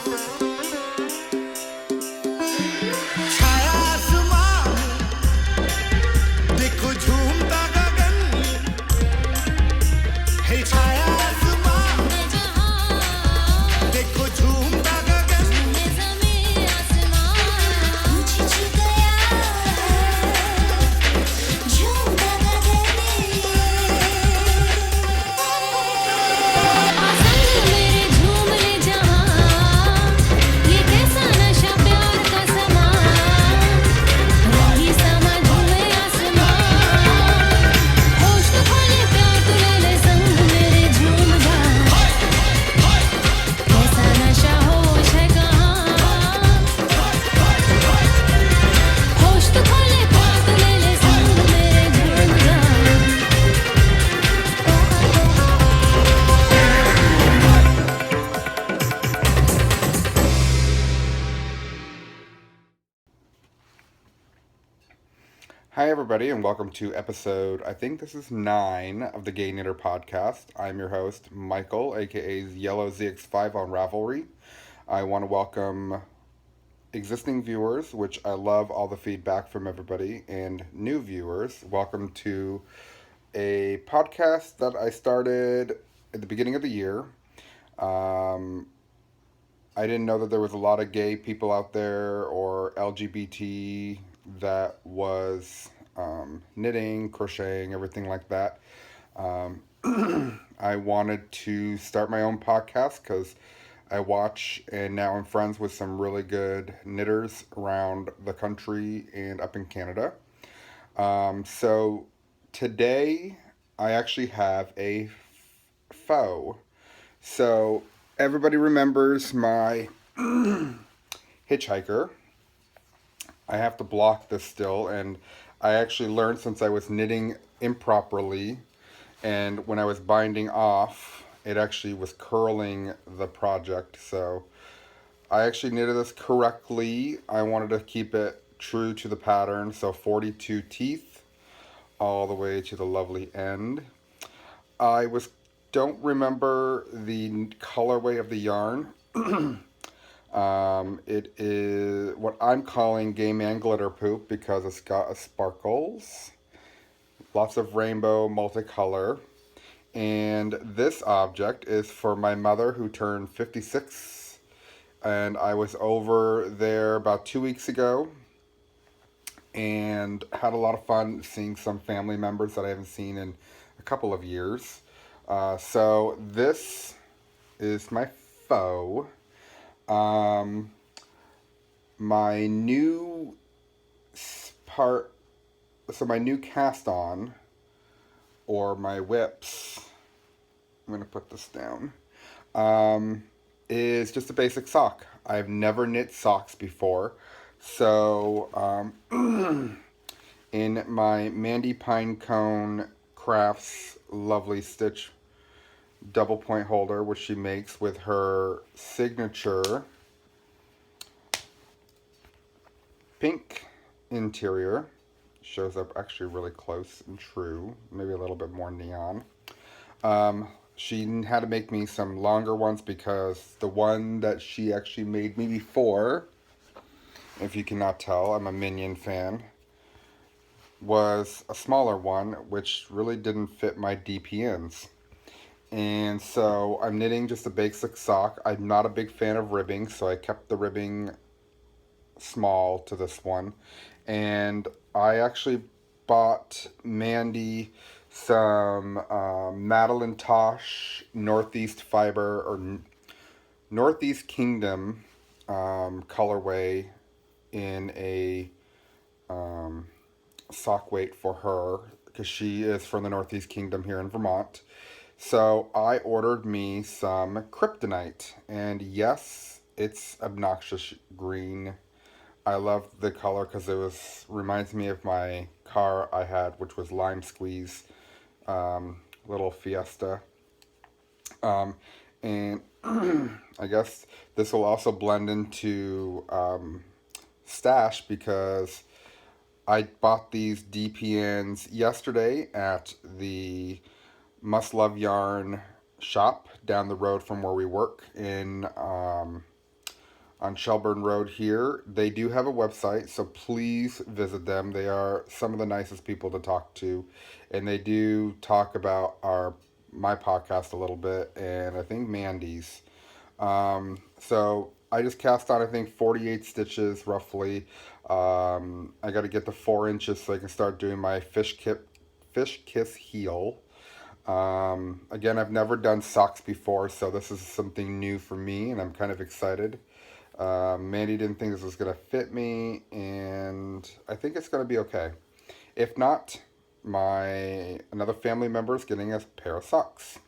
छाया आसमान देखो झूमता गगन है छाया आसमान देखो झूमता गगन जमीन आसमान पूछ गया झूमता गगन आसमान मेरे झूम ले जहां ये कैसा नशा प्यार का समान रही समा झूमे आसमान होश तो खोले प्यार तू ले ले संग मेरे झूम जा कैसा नशा होश है कहाँ होश तो खोले प्यार तू ले ले संग मेरे झूम जा Hi, everybody, and welcome to episode, I think this is 9 of the Gay Knitter podcast. I'm your host, Michael, aka Yellow ZX5 on Ravelry. I want to welcome existing viewers, which I love all the feedback from everybody, and new viewers. Welcome to a podcast that I started at the beginning of the year. I didn't know that there was a lot of gay people out there or LGBT that was knitting, crocheting, everything like that. I wanted to start my own podcast because I watch and now I'm friends with some really good knitters around the country and up in Canada. So today I actually have a faux. So everybody remembers my hitchhiker. I have to block this still, and I actually learned since I was knitting improperly, and when I was binding off, it actually was curling the project, so I actually knitted this correctly. I wanted to keep it true to the pattern, so 42 teeth all the way to the lovely end. Don't remember the colorway of the yarn. It is what I'm calling Gay Man Glitter Poop because it's got sparkles, lots of rainbow multicolor, and this object is for my mother who turned 56, and I was over there about 2 weeks ago and had a lot of fun seeing some family members that I haven't seen in a couple of years. So this is my faux. My new my new cast on, or my whips, I'm going to put this down, is just a basic sock. I've never knit socks before, so in my Mandy Pinecone Crafts lovely stitch double point holder, which she makes with her signature pink interior, shows up actually really close and true, maybe a little bit more neon. She had to make me some longer ones because the one that she actually made me before, if you cannot tell, I'm a Minion fan, was a smaller one, which really didn't fit my DPNs. And so I'm knitting just a basic sock. I'm not a big fan of ribbing, so I kept the ribbing small to this one. And I actually bought Mandy some Madeline Tosh Northeast Fiber or Northeast Kingdom colorway in a sock weight for her because she is from the Northeast Kingdom here in Vermont. So I ordered me some kryptonite, and yes, it's obnoxious green. I love the color because reminds me of my car I had, which was Lime Squeeze, little Fiesta. And I guess this will also blend into stash because I bought these DPNs yesterday at the Must Love Yarn shop down the road from where we work in on Shelburne Road here. They do have a website, so please visit them. They are some of the nicest people to talk to, and they do talk about my podcast a little bit, and I think Mandy's. So I just cast on, I think, 48 stitches roughly. I got to get to 4 inches so I can start doing my fish kiss heel. Again, I've never done socks before, so this is something new for me, and I'm kind of excited. Mandy didn't think this was going to fit me, and I think it's going to be okay. If not, another family member is getting a pair of socks.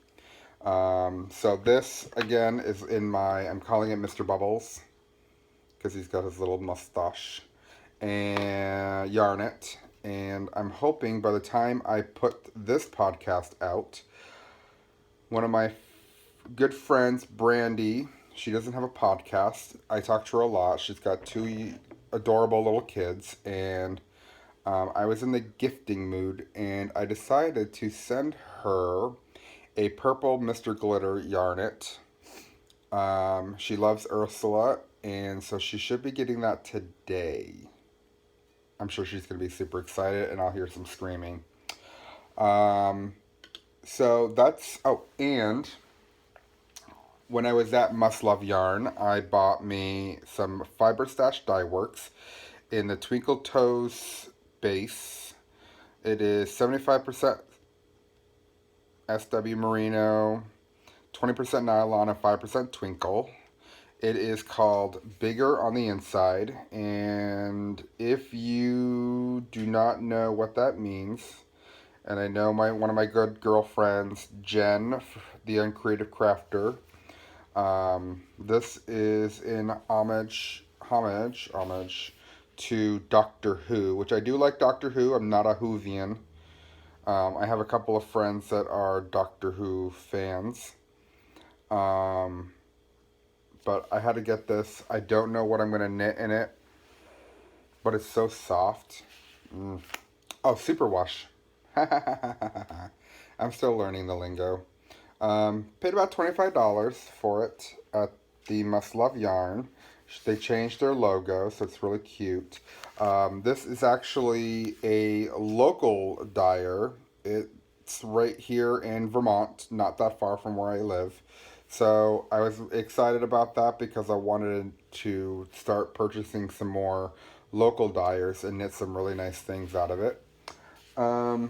So this, again, is I'm calling it Mr. Bubbles, because he's got his little mustache, and yarn it. And I'm hoping by the time I put this podcast out, one of my good friends, Brandy, she doesn't have a podcast. I talk to her a lot. She's got 2 adorable little kids, and I was in the gifting mood, and I decided to send her a purple Mr. Glitter Yarnet. She loves Ursula, and so she should be getting that today. I'm sure she's going to be super excited, and I'll hear some screaming. So that's... Oh, and when I was at Must Love Yarn, I bought me some Fiber Stash Dye Works in the Twinkle Toes base. It is 75% SW Merino, 20% nylon, and 5% twinkle. It is called Bigger on the Inside, and if you do not know what that means, and I know one of my good girlfriends, Jen, the Uncreative Crafter, this is in homage to Doctor Who, which I do like Doctor Who. I'm not a Whovian. I have a couple of friends that are Doctor Who fans. But I had to get this. I don't know what I'm going to knit in it, but it's so soft. Oh, superwash. I'm still learning the lingo. Paid about $25 for it at the Must Love Yarn. They changed their logo, so it's really cute. This is actually a local dyer. It's right here in Vermont, not that far from where I live. So I was excited about that because I wanted to start purchasing some more local dyers and knit some really nice things out of it. I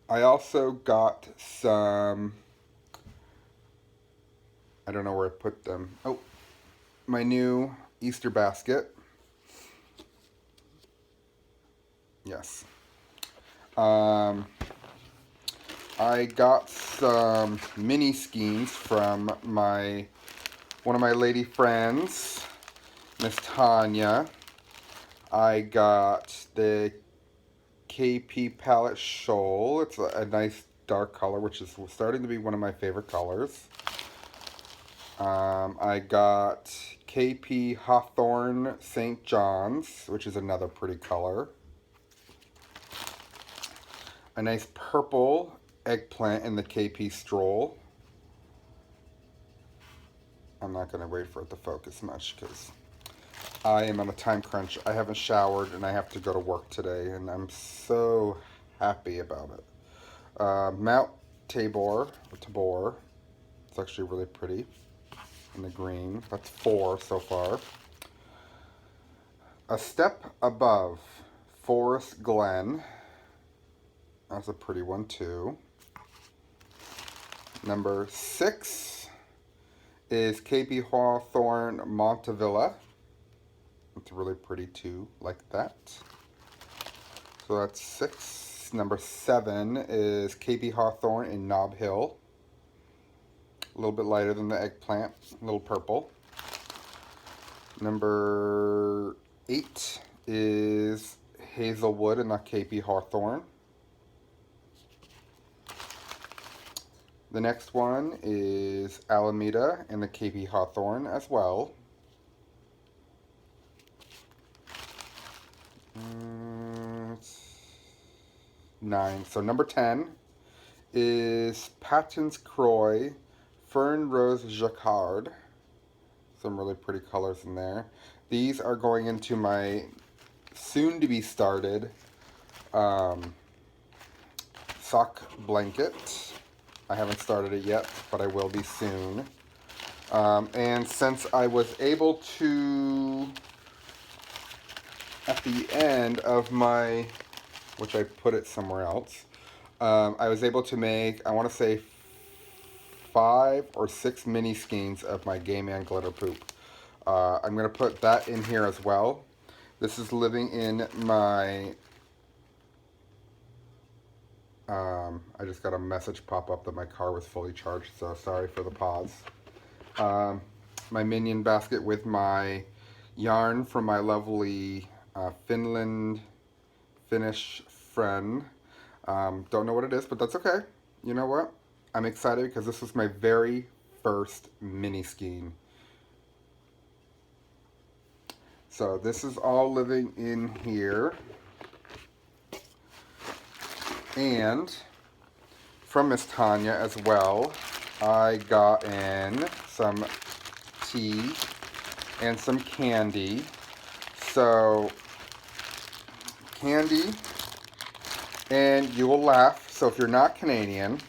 also got some... I don't know where I put them. Oh, my new Easter basket. Yes. I got some mini skeins from one of my lady friends, Miss Tanya. I got the KP Palette Shoal. It's a nice dark color, which is starting to be one of my favorite colors. I got KP Hawthorne St. John's, which is another pretty color. A nice purple eggplant in the KP Stroll. I'm not going to wait for it to focus much because I am on a time crunch. I haven't showered and I have to go to work today, and I'm so happy about it. Mount Tabor. It's actually really pretty in the green. That's 4 so far. A Step Above, Forest Glen. That's a pretty one too. Number 6 is KP Hawthorne Montevilla. It's really pretty too, like that. So that's 6. Number 7 is KP Hawthorne in Nob Hill. A little bit lighter than the eggplant, a little purple. Number 8 is Hazelwood in the KP Hawthorne. The next one is Alameda in the KP Hawthorne as well. It's 9. So number 10 is Patton's Croix Fern Rose Jacquard. Some really pretty colors in there. These are going into my soon to be started um, sock blanket. I haven't started it yet, but I will be soon. And since I was able to, at the end of my, which I put it somewhere else, I was able to make, I want to say, 5 or 6 mini skeins of my Gay Man glitter poop. I'm going to put that in here as well. This is living in my, I just got a message pop up that my car was fully charged, so sorry for the pause. My minion basket with my yarn from my lovely Finnish friend. Don't know what it is, but that's okay. You know what? I'm excited because this was my very first mini skein. So this is all living in here. And from Miss Tanya as well, I got in some tea and some candy. So, candy, and you will laugh. So if you're not Canadian,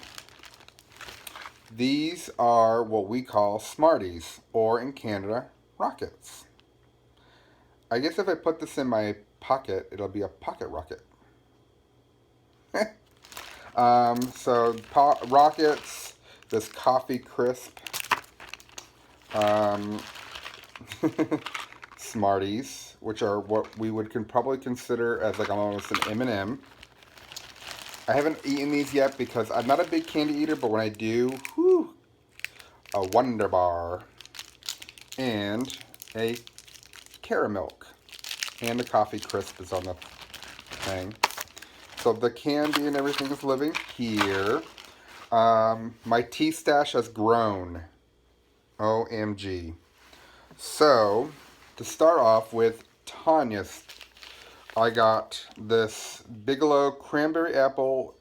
these are what we call Smarties, or in Canada, Rockets. I guess if I put this in my pocket, it'll be a pocket rocket. So Rockets, this coffee crisp, Smarties, which are what we would probably consider as like almost an M&M. I haven't eaten these yet because I'm not a big candy eater, but when I do, whew, a Wonder Bar and a Caramilk, and the coffee crisp is on the thing. So the candy and everything is living here. My tea stash has grown. OMG. So, to start off with Tanya's, I got this Bigelow Cranberry Apple,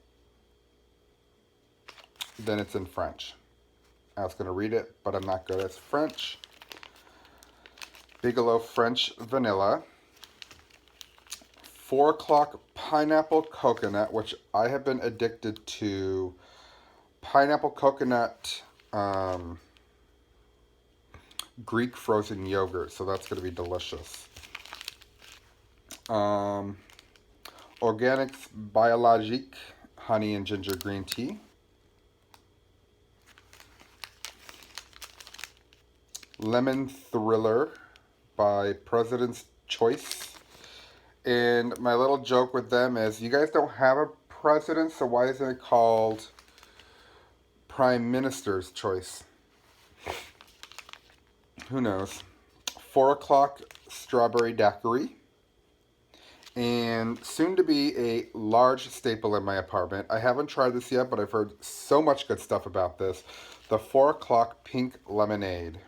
then it's in French. I was going to read it, but I'm not good at French. Bigelow French Vanilla. 4 o'clock Pineapple Coconut, which I have been addicted to pineapple coconut Greek frozen yogurt, so that's going to be delicious. Organics Biologique honey and ginger green tea. Lemon Thriller by President's Choice. And my little joke with them is, you guys don't have a president, so why isn't it called Prime Minister's Choice? Who knows? 4 o'clock Strawberry Daiquiri. And soon to be a large staple in my apartment. I haven't tried this yet, but I've heard so much good stuff about this. The 4 o'clock Pink Lemonade.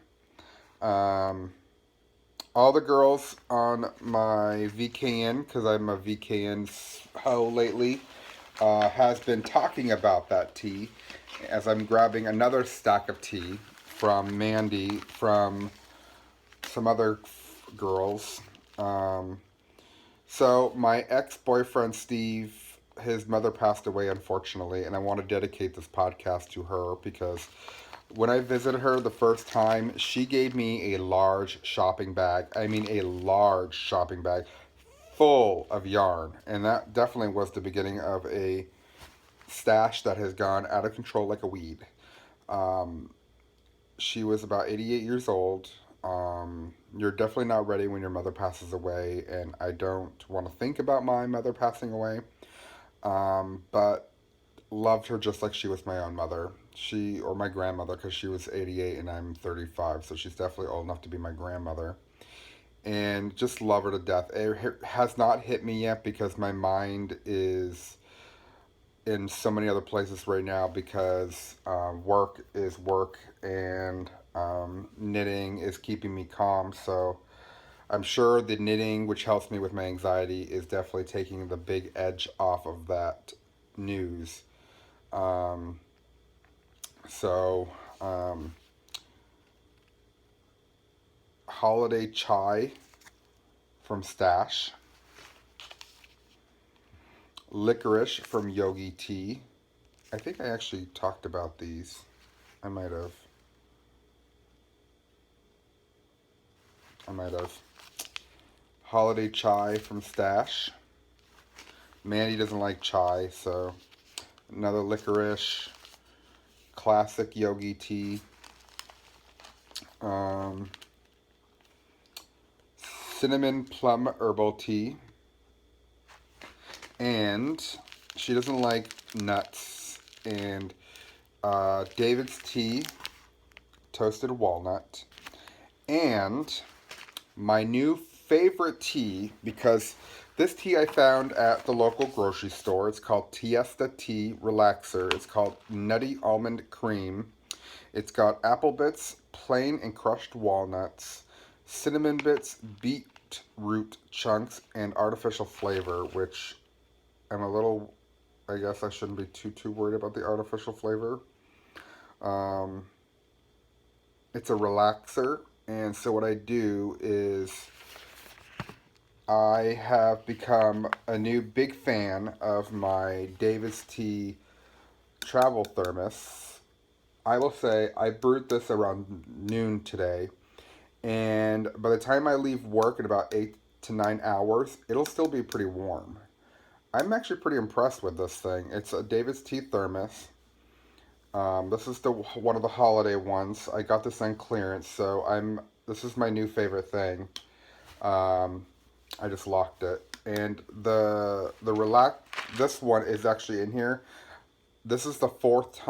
All the girls on my VKN, because I'm a VKN hoe lately, has been talking about that tea as I'm grabbing another stack of tea from Mandy, from some other girls. So my ex-boyfriend Steve, his mother passed away unfortunately, and I want to dedicate this podcast to her because when I visited her the first time, she gave me a large shopping bag. I mean a large shopping bag full of yarn, and that definitely was the beginning of a stash that has gone out of control like a weed. She was about 88 years old. You're definitely not ready when your mother passes away, and I don't want to think about my mother passing away. But loved her just like she was my own mother. Or my grandmother, because she was 88 and I'm 35, so she's definitely old enough to be my grandmother. And just love her to death. It has not hit me yet because my mind is in so many other places right now because work is work and knitting is keeping me calm. So I'm sure the knitting, which helps me with my anxiety, is definitely taking the big edge off of that news. So, Holiday Chai from Stash. Licorice from Yogi Tea. I think I actually talked about these. I might have. Holiday Chai from Stash. Mandy doesn't like chai, so another licorice. Classic Yogi Tea. Um, Cinnamon Plum Herbal Tea. And she doesn't like nuts. And David's Tea, Toasted Walnut. And my new favorite tea, because this tea I found at the local grocery store. It's called Tiesta Tea Relaxer. It's called Nutty Almond Cream. It's got apple bits, plain and crushed walnuts, cinnamon bits, beetroot chunks, and artificial flavor, which I'm a little, I guess I shouldn't be too worried about the artificial flavor. Um, it's a relaxer, and so what I do is I have become a new big fan of my David's Tea travel thermos. I will say I brewed this around noon today, and by the time I leave work in about 8 to 9 hours, it'll still be pretty warm. I'm actually pretty impressed with this thing. It's a David's Tea thermos. This is the one of the holiday ones. I got this on clearance, so this is my new favorite thing. Um, I just locked it, and this one is actually in here. This is the fourth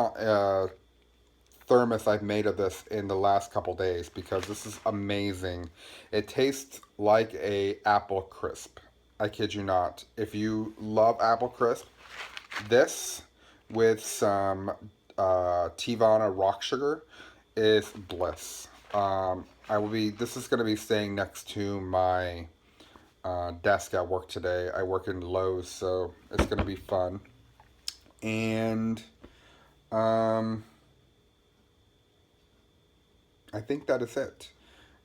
thermos I've made of this in the last couple days because this is amazing. It tastes like a apple crisp. I kid you not. If you love apple crisp, this with some Tivana rock sugar is bliss. This is going to be staying next to my desk at work today. I work in Lowe's, so it's going to be fun. And I think that is it.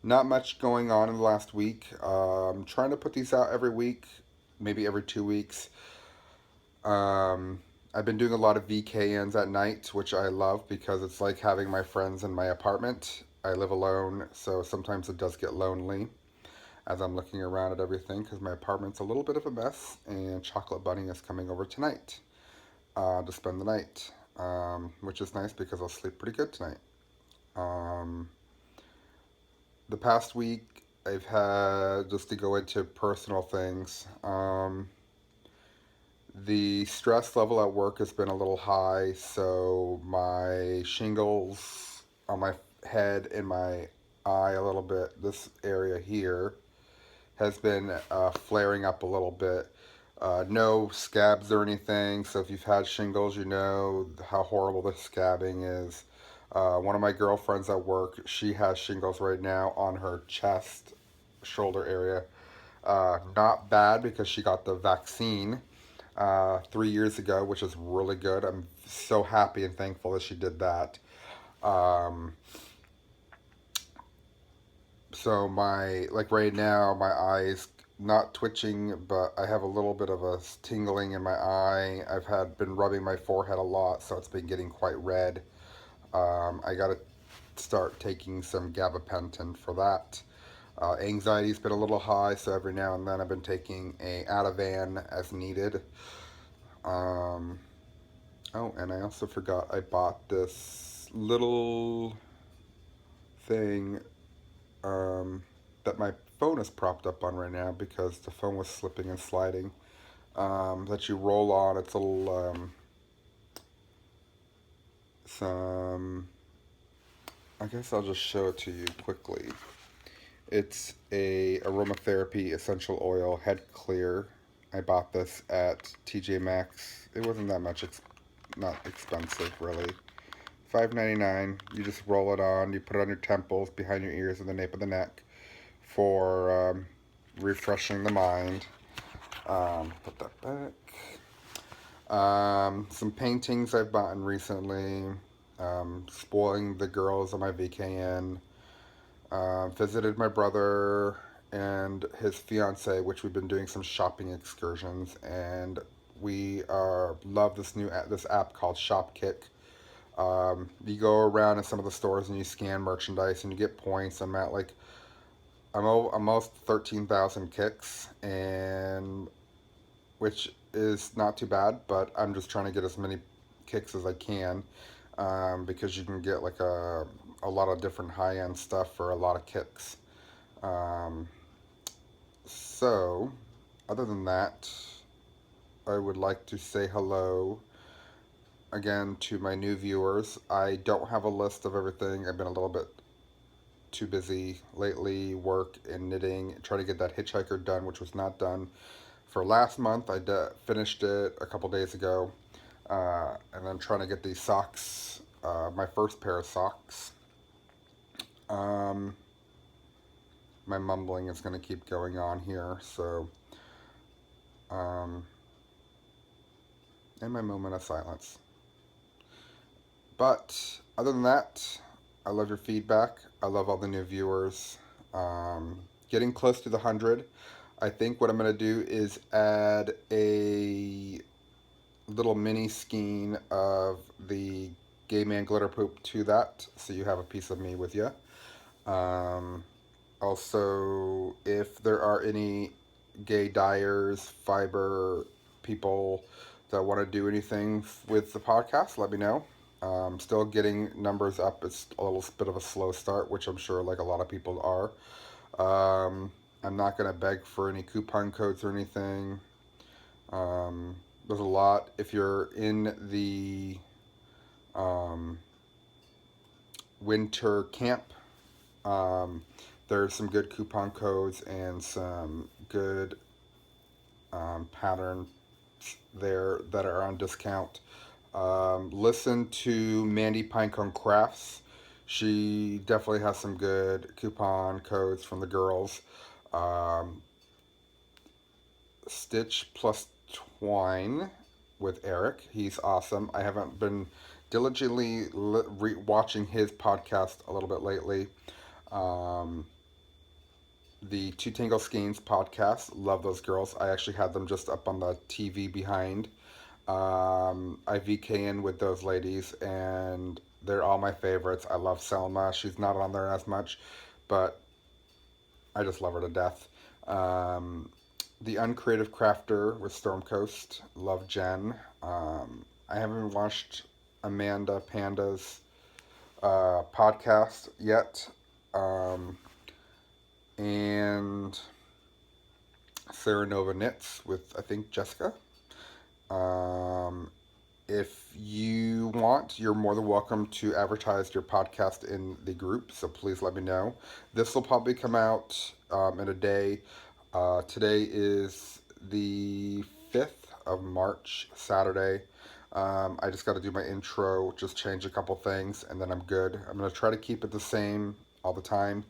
Not much going on in the last week. Trying to put these out every week, maybe every 2 weeks. I've been doing a lot of VKNs at night, which I love because it's like having my friends in my apartment. I live alone, so sometimes it does get lonely as I'm looking around at everything because my apartment's a little bit of a mess, and Chocolate Bunny is coming over tonight to spend the night, which is nice because I'll sleep pretty good tonight. The past week, I've had, just to go into personal things, the stress level at work has been a little high, so my shingles on my head and my eye a little bit, this area here, has been flaring up a little bit. No scabs or anything, so if you've had shingles, you know how horrible the scabbing is. One of my girlfriends at work, she has shingles right now on her chest, shoulder area. Not bad because she got the vaccine 3 years ago, which is really good. I'm so happy and thankful that she did that. So right now, my eye's not twitching, but I have a little bit of a tingling in my eye. Been rubbing my forehead a lot, so it's been getting quite red. I gotta start taking some gabapentin for that. Anxiety's been a little high, so every now and then I've been taking a Ativan as needed. Oh, and I also forgot I bought this little thing that my phone is propped up on right now because the phone was slipping and sliding. That you roll on. It's a little I guess I'll just show it to you quickly. It's a aromatherapy essential oil head clear. I bought this at TJ Maxx. It wasn't that much, not expensive really. $5.99. You just roll it on. You put it on your temples, behind your ears, and the nape of the neck for refreshing the mind. Put that back. Some paintings I've bought recently. Spoiling the girls on my VKN. Visited my brother and his fiance, which we've been doing some shopping excursions, and we love this app called Shopkick. You go around in some of the stores and you scan merchandise and you get points. I'm almost 13,000 kicks, and which is not too bad, but I'm just trying to get as many kicks as I can, because you can get like a lot of different high end stuff for a lot of kicks. Um, so, other than that, I would like to say hello again to my new viewers. I don't have a list of everything. I've been a little bit too busy lately, work and knitting, trying to get that hitchhiker done, which was not done for last month. I finished it a couple days ago, and then trying to get these socks, my first pair of socks. Um, my mumbling is going to keep going on here, so, and my moment of silence. But other than that, I love your feedback. I love all the new viewers. Getting close to the 100. I think what I'm going to do is add a little mini skein of the Gay Man Glitter Poop to that, so you have a piece of me with you. Also, if there are any gay dyers, fiber people that want to do anything with the podcast, let me know. Still getting numbers up. It's a little bit of a slow start, which I'm sure like a lot of people are. I'm not going to beg for any coupon codes or anything. There's a lot. If you're in the winter camp, there's some good coupon codes and some good patterns there that are on discount. Listen to Mandy Pinecone Crafts. She definitely has some good coupon codes from the girls. Stitch Plus Twine with Eric. He's awesome. I haven't been diligently watching his podcast a little bit lately. The Two Tangle Skeins podcast. Love those girls. I actually had them just up on the TV behind. I VK in with those ladies, and they're all my favorites. I love Selma. She's not on there as much, but I just love her to death. The Uncreative Crafter with Storm Coast. Love Jen. I haven't watched Amanda Panda's podcast yet. And Sarah Nova Knits with, I think, Jessica. If you want, you're more than welcome to advertise your podcast in the group, so please let me know. This will probably come out in a day. Today is the 5th of March, Saturday. I just got to do my intro, just change a couple things, and then I'm good. I'm going to try to keep it the same all the time,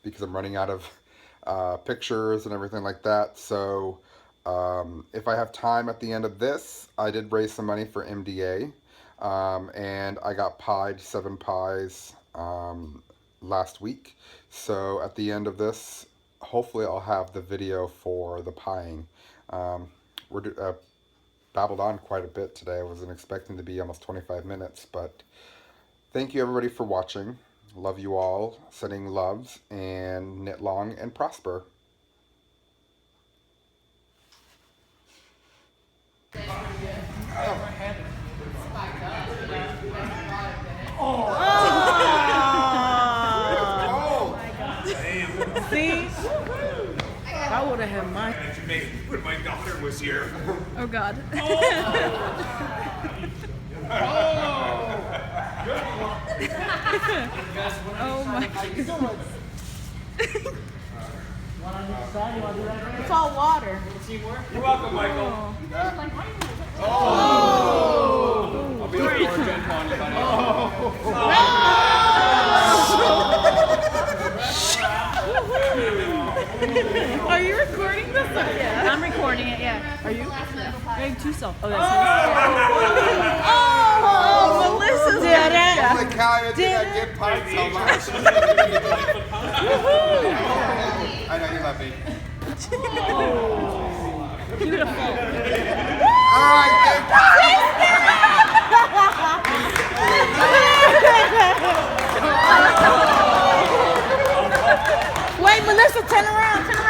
because I'm running out of pictures and everything like that. So if I have time at the end of this, I did raise some money for MDA, and I got pied 7 pies last week. So at the end of this, hopefully I'll have the video for the pieing. We're babbled on quite a bit today. I wasn't expecting to be almost 25 minutes, but thank you everybody for watching. Love you all. Sending loves, and knit long and prosper. See? I would have had mine. Did you make it when my daughter was here? Oh God. Oh my God. It's all water. You're welcome, Michael. Oh! I'll be there for a Jen Pond, buddy. Are you recording this? Yeah. I'm recording it, yeah. Are you? Getting 2 self. Oh, Oh, Melissa's did it. Callie, I think I give Pine so much. I know you love me. Beautiful. All right, thank Wait, Melissa, turn around, turn around.